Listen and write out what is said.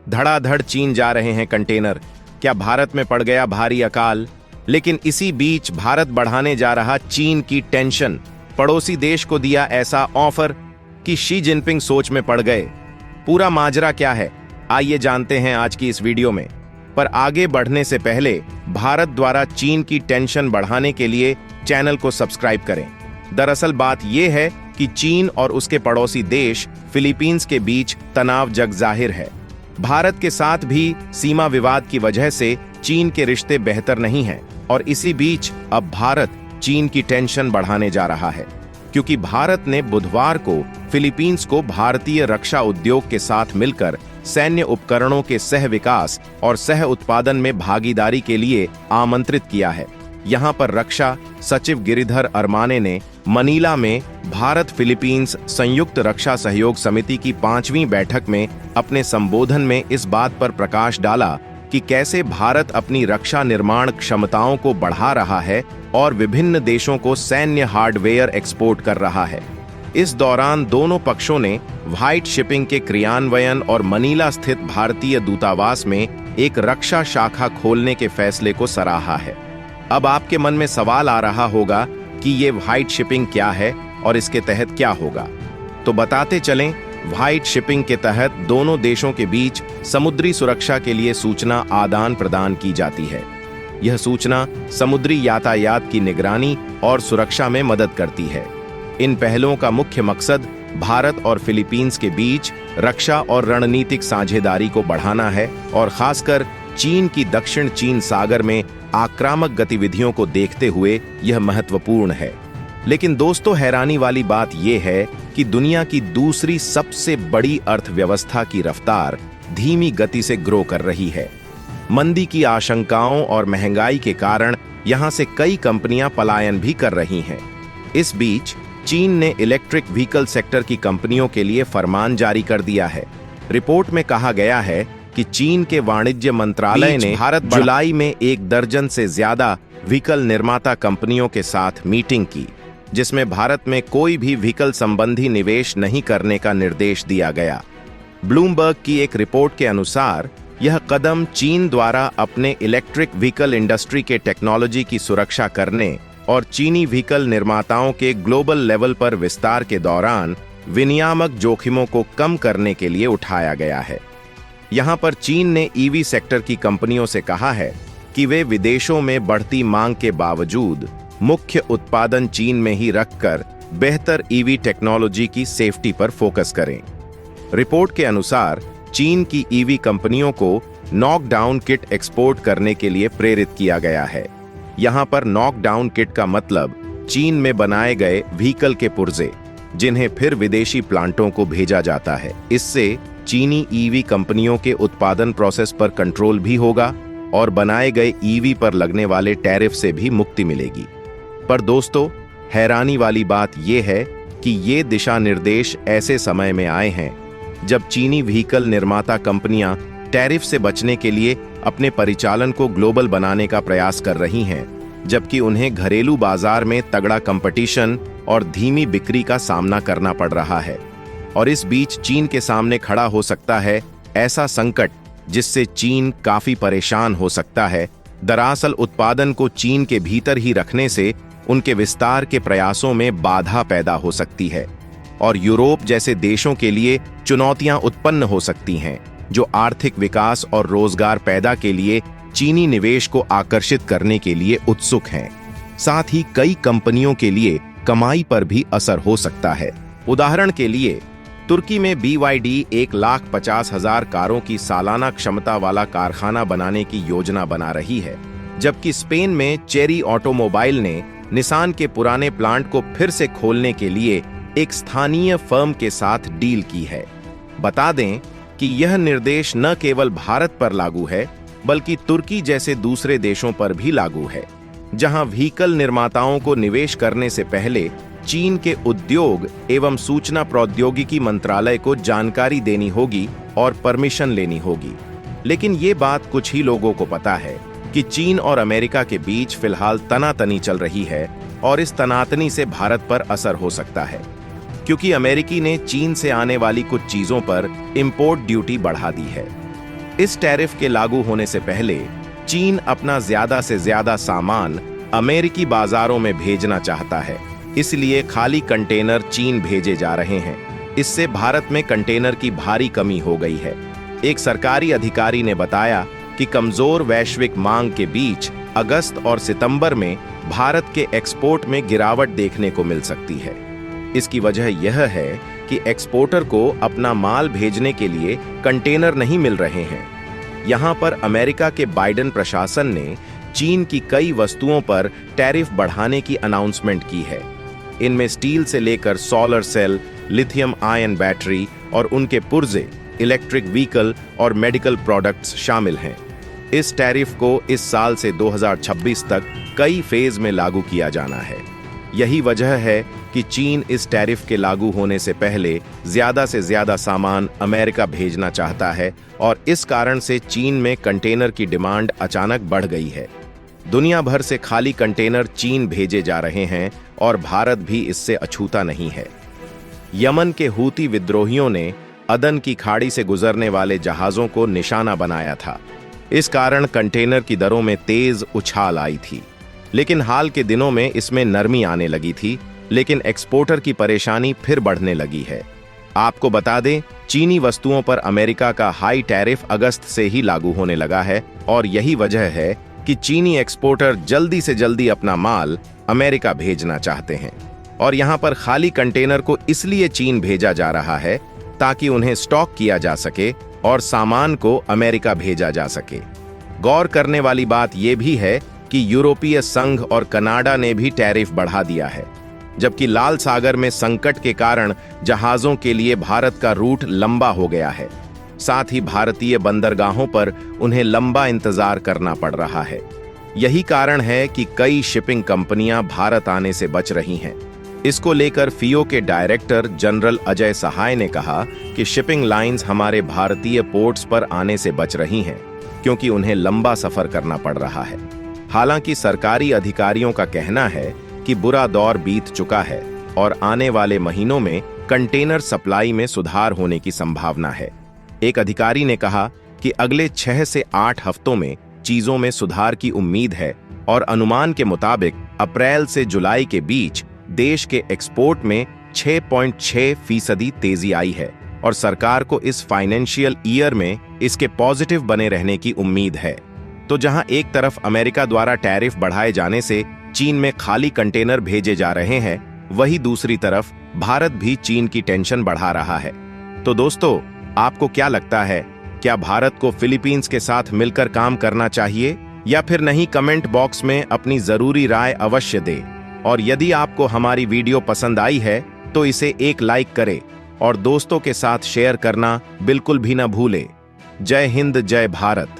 धड़ाधड़ चीन जा रहे हैं कंटेनर। क्या भारत में पड़ गया भारी अकाल? लेकिन इसी बीच भारत बढ़ाने जा रहा चीन की टेंशन। पड़ोसी देश को दिया ऐसा ऑफर कि शी जिनपिंग सोच में पड़ गए। पूरा माजरा क्या है, आइए जानते हैं आज की इस वीडियो में। पर आगे बढ़ने से पहले भारत द्वारा चीन की टेंशन बढ़ाने के लिए चैनल को सब्सक्राइब करें। दरअसल बात यह है कि चीन और उसके पड़ोसी देश फिलीपींस के बीच तनाव जग जाहिर है। भारत के साथ भी सीमा विवाद की वजह से चीन के रिश्ते बेहतर नहीं हैं और इसी बीच अब भारत चीन की टेंशन बढ़ाने जा रहा है, क्योंकि भारत ने बुधवार को फिलीपींस को भारतीय रक्षा उद्योग के साथ मिलकर सैन्य उपकरणों के सह विकास और सह उत्पादन में भागीदारी के लिए आमंत्रित किया है। यहां पर रक्षा सचिव गिरिधर अरमाने ने मनीला में भारत फिलीपींस संयुक्त रक्षा सहयोग समिति की 5वीं बैठक में अपने संबोधन में इस बात पर प्रकाश डाला कि कैसे भारत अपनी रक्षा निर्माण क्षमताओं को बढ़ा रहा है और विभिन्न देशों को सैन्य हार्डवेयर एक्सपोर्ट कर रहा है। इस दौरान दोनों पक्षों ने व्हाइट शिपिंग के क्रियान्वयन और मनीला स्थित भारतीय दूतावास में एक रक्षा शाखा खोलने के फैसले को सराहा है। अब आपके मन में सवाल आ रहा होगा कि ये व्हाइट शिपिंग क्या है और इसके तहत क्या होगा, तो बताते चलें। व्हाइट शिपिंग के तहत दोनों देशों के बीच समुद्री सुरक्षा के लिए सूचना आदान प्रदान की जाती है। यह सूचना समुद्री यातायात की निगरानी और सुरक्षा में मदद करती है। इन पहलों का मुख्य मकसद भारत और फिलीपींस के बीच रक्षा और रणनीतिक साझेदारी को बढ़ाना है और खासकर चीन की दक्षिण चीन सागर में आक्रामक गतिविधियों को देखते हुए यह महत्वपूर्ण है। लेकिन दोस्तों, हैरानी वाली बात यह है कि दुनिया की दूसरी सबसे बड़ी अर्थव्यवस्था की रफ्तार धीमी गति से ग्रो कर रही है। मंदी की आशंकाओं और महंगाई के कारण यहां से कई कंपनियां पलायन भी कर रही हैं। इस बीच चीन ने इलेक्ट्रिक व्हीकल सेक्टर की कंपनियों के लिए फरमान जारी कर दिया है। रिपोर्ट में कहा गया है कि चीन के वाणिज्य मंत्रालय ने जुलाई में 1 दर्जन से ज्यादा व्हीकल निर्माता कंपनियों के साथ मीटिंग की, जिसमें भारत में कोई भी व्हीकल संबंधी निवेश नहीं करने का निर्देश दिया गया। ब्लूमबर्ग की एक रिपोर्ट के अनुसार यह कदम चीन द्वारा अपने इलेक्ट्रिक व्हीकल इंडस्ट्री के टेक्नोलॉजी की सुरक्षा करने और चीनी व्हीकल निर्माताओं के ग्लोबल लेवल पर विस्तार के दौरान विनियामक जोखिमों को कम करने के लिए उठाया गया है। यहां पर चीन ने ईवी सेक्टर की कंपनियों से कहा है कि वे विदेशों में बढ़ती मांग के बावजूद मुख्य उत्पादन चीन में ही रखकर बेहतर ईवी टेक्नोलॉजी की सेफ्टी पर फोकस करें। रिपोर्ट के अनुसार चीन की ईवी कंपनियों को नॉकडाउन किट एक्सपोर्ट करने के लिए प्रेरित किया गया है। यहां पर नॉकडाउन किट का मतलब चीन में बनाए गए व्हीकल के पुर्जे, जिन्हें फिर विदेशी प्लांटों को भेजा जाता है। इससे चीनी ईवी कंपनियों के उत्पादन प्रोसेस पर कंट्रोल भी होगा और बनाए गए ईवी पर लगने वाले टैरिफ से भी मुक्ति मिलेगी। पर दोस्तों, हैरानी वाली बात यह है कि ये दिशा निर्देश ऐसे समय में आए हैं जब चीनी व्हीकल निर्माता कंपनियां टैरिफ से बचने के लिए अपने परिचालन को ग्लोबल बनाने का प्रयास कर रही हैं, जबकि उन्हें घरेलू बाजार में तगड़ा कंपटीशन और धीमी बिक्री का सामना करना पड़ रहा है। और इस बीच चीन के सामने खड़ा हो सकता है ऐसा संकट जिससे चीन काफी परेशान हो सकता है। दरअसल उत्पादन को चीन के भीतर ही रखने से उनके विस्तार के प्रयासों में बाधा पैदा हो सकती है और यूरोप जैसे देशों के लिए चुनौतियां उत्पन्न हो सकती हैं, जो आर्थिक विकास और रोजगार पैदा के लिए चीनी निवेश को आकर्षित करने के लिए उत्सुक हैं। साथ ही कई कंपनियों के लिए कमाई पर भी असर हो सकता है। उदाहरण के लिए तुर्की में BYD 1,50,000 कारों की सालाना क्षमता वाला कारखाना बनाने की योजना बना रही है, जबकि स्पेन में चेरी ऑटोमोबाइल ने निसान के पुराने प्लांट को फिर से खोलने के लिए एक स्थानीय फर्म के साथ डील की है। बता दें कि यह निर्देश न केवल भारत पर लागू है, बल्कि तुर्की जैसे दूसरे देशों पर भी लागू है, जहां व्हीकल निर्माताओं को निवेश करने से पहले चीन के उद्योग एवं सूचना प्रौद्योगिकी मंत्रालय को जानकारी देनी होगी और परमिशन लेनी होगी। लेकिन ये बात कुछ ही लोगों को पता है कि चीन और अमेरिका के बीच फिलहाल तनातनी चल रही है और इस तनातनी से भारत पर असर हो सकता है, क्योंकि अमेरिकी ने चीन से आने वाली कुछ चीजों पर इंपोर्ट ड्यूटी बढ़ा दी है। इस टैरिफ के लागू होने से पहले चीन अपना ज्यादा से ज्यादा सामान अमेरिकी बाजारों में भेजना चाहता है, इसलिए खाली कंटेनर चीन भेजे जा रहे हैं। इससे भारत में कंटेनर की भारी कमी हो गई है। एक सरकारी अधिकारी ने बताया कि कमजोर वैश्विक मांग के बीच अगस्त और सितंबर में भारत के एक्सपोर्ट में गिरावट देखने को मिल सकती है। इसकी वजह यह है कि एक्सपोर्टर को अपना माल भेजने के लिए कंटेनर नहीं मिल रहे हैं। यहां पर अमेरिका के बाइडेन प्रशासन ने चीन की कई वस्तुओं पर टैरिफ बढ़ाने की अनाउंसमेंट की है। इनमें स्टील से लेकर solar cell, lithium ion battery और उनके पुर्जे, इलेक्ट्रिक व्हीकल और मेडिकल प्रोडक्ट्स शामिल हैं। इस टैरिफ को इस साल से 2026 तक कई फेज में लागू किया जाना है। यही वजह है कि चीन इस टैरिफ के लागू होने से पहले ज्यादा से ज्यादा सामान अमेरिका भेजना चाहता है और इस कारण से चीन में कंटेनर की डिमांड अचानक बढ़ गई है। दुनिया भर से खाली कंटेनर चीन भेजे जा रहे हैं और भारत भी इससे अछूता नहीं है। यमन के हूती विद्रोहियों ने अदन की खाड़ी से गुजरने वाले जहाजों को निशाना बनाया था। इस कारण कंटेनर की दरों में तेज उछाल आई थी, लेकिन हाल के दिनों में इसमें नरमी आने लगी थी। लेकिन एक्सपोर्टर की परेशानी फिर बढ़ने लगी है। आपको बता दें, चीनी वस्तुओं पर अमेरिका का हाई टैरिफ अगस्त से ही लागू होने लगा है और यही वजह है कि चीनी एक्सपोर्टर जल्दी से जल्दी अपना माल अमेरिका भेजना चाहते हैं। और यहां पर खाली कंटेनर को इसलिए चीन भेजा जा रहा है ताकि उन्हें स्टॉक किया जा सके और सामान को अमेरिका भेजा जा सके। गौर करने वाली बात यह भी है कि यूरोपीय संघ और कनाडा ने भी टैरिफ बढ़ा दिया है, जबकि लाल सागर में संकट के कारण जहाजों के लिए भारत का रूट लंबा हो गया है। साथ ही भारतीय बंदरगाहों पर उन्हें लंबा इंतजार करना पड़ रहा है। यही कारण है कि कई शिपिंग कंपनियां भारत आने से बच रही हैं। इसको लेकर फियो के डायरेक्टर जनरल अजय सहाय ने कहा कि शिपिंग लाइंस हमारे भारतीय पोर्ट्स पर आने से बच रही हैं क्योंकि उन्हें लंबा सफर करना पड़ रहा है। हालांकि सरकारी अधिकारियों का कहना है कि बुरा दौर बीत चुका है और आने वाले महीनों में कंटेनर सप्लाई में सुधार होने की संभावना है। एक अधिकारी ने कहा कि अगले 6 से 8 हफ्तों में चीजों में सुधार की उम्मीद है और अनुमान के मुताबिक अप्रैल से जुलाई के बीच देश के एक्सपोर्ट में 6.6% तेजी आई है और सरकार को इस फाइनेंशियल ईयर में इसके पॉजिटिव बने रहने की उम्मीद है। तो जहां एक तरफ अमेरिका द्वारा टैरिफ बढ़ाए जाने से चीन में खाली कंटेनर भेजे जा रहे हैं, वहीं दूसरी तरफ भारत भी चीन की टेंशन बढ़ा रहा है। तो दोस्तों, आपको क्या लगता है, क्या भारत को फिलीपींस के साथ मिलकर काम करना चाहिए या फिर नहीं? कमेंट बॉक्स में अपनी जरूरी राय अवश्य दें। और यदि आपको हमारी वीडियो पसंद आई है तो इसे एक लाइक करें और दोस्तों के साथ शेयर करना बिल्कुल भी न भूलें। जय हिंद, जय भारत।